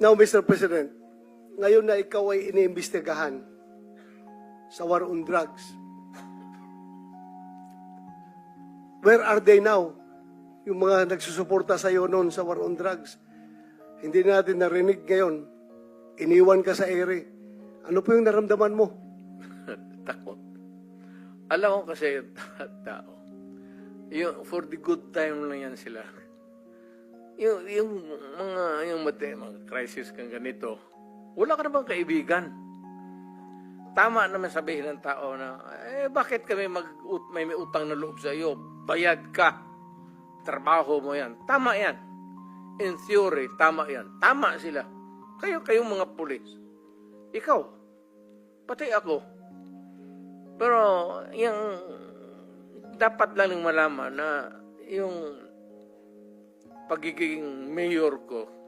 Now, Mr. President, ngayon na ikaw ay iniimbestigahan sa war on drugs, where are they now? Yung mga nagsusuporta sa iyo noon sa war on drugs. Hindi natin narinig ngayon. Iniwan ka sa ere. Ano po yung naramdaman mo? Takot. Alam ko kasi tao. Yung, for the good time lang yan sila. Yung mga crisis kang ganito, wala ka namang kaibigan. Tama naman sabihin ng tao na, bakit kami may utang na loob sa iyo? Bayad ka. Trabaho mo yan. Tama yan. In theory, tama yan. Tama sila. Kayong mga pulis. Ikaw. Pati ako. Pero, yung dapat lang malaman na yung pagiging mayor ko,